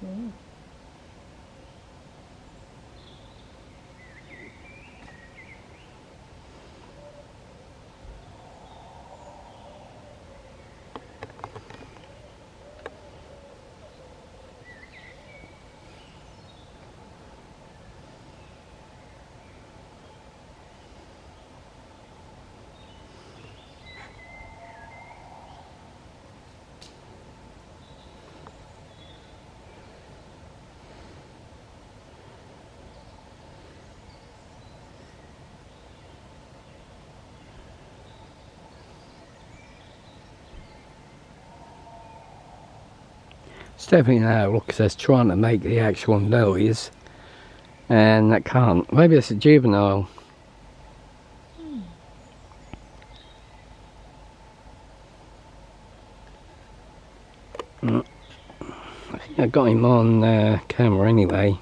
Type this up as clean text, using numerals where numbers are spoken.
Mm. Stepping out, look, it says trying to make the actual noise, and that can't. Maybe it's a juvenile. I think I got him on camera anyway.